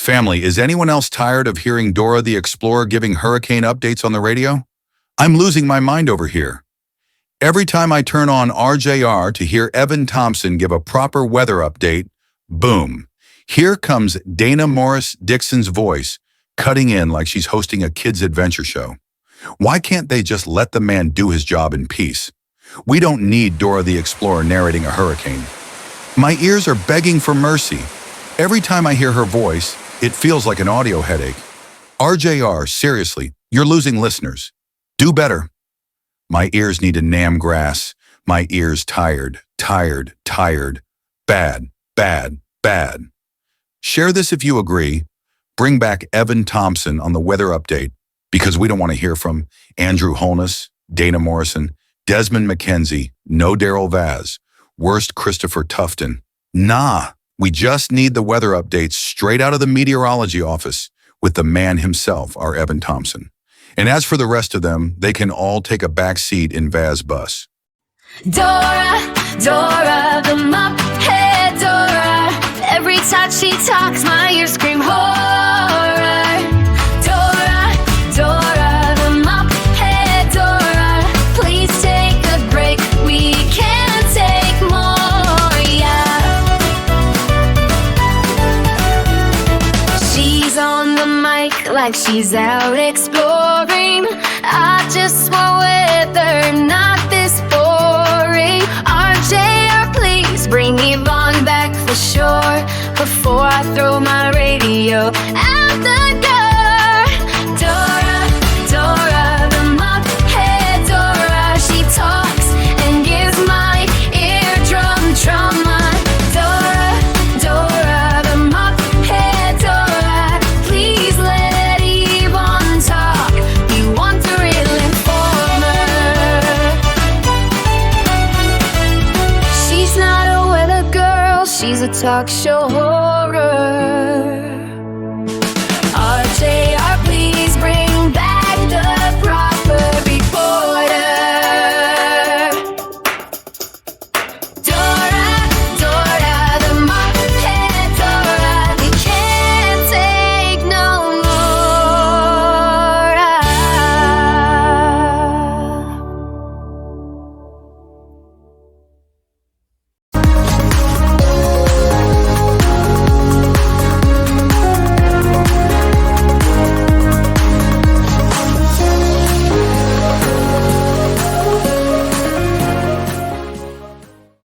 Family, is anyone else tired of hearing Dora the Explorer giving hurricane updates on the radio? I'm losing my mind over here. Every time I turn on RJR to hear Evon Thompson give a proper weather update, boom, here comes Dana Morris Dixon's voice, cutting in like she's hosting a kids' adventure show. Why can't they just let the man do his job in peace? We don't need Dora the Explorer narrating a hurricane. My ears are begging for mercy. Every time I hear her voice, it feels like an audio headache. RJR, seriously, you're losing listeners. Do better. My ears need a Nam grass. My ears tired. Bad. Share this if you agree. Bring back Evon Thompson on the weather update, because we don't want to hear from Andrew Holness, Dana Morrison, Desmond McKenzie, no Daryl Vaz, worst Christopher Tufton. Nah, we just need the weather updates straight out of the meteorology office with the man himself, our Evon Thompson. And as for the rest of them, they can all take a back seat in Vaz bus. Dora, the Muppet Dora. Every time she talks, my ears scream horror. Dora, the Muppet Dora. Please take a break, we can't take more, yeah. She's on the mic like she's out exploring. I just want weather, not this boring. RJR, please bring Evon back for sure before I throw my radio out the door. Dora, the Muppet Dora. She talks and gives my eardrum trauma. Dora, the Muppet Dora. Please let Evon talk. You want the real informer. She's not a weather girl, she's a talk show horror.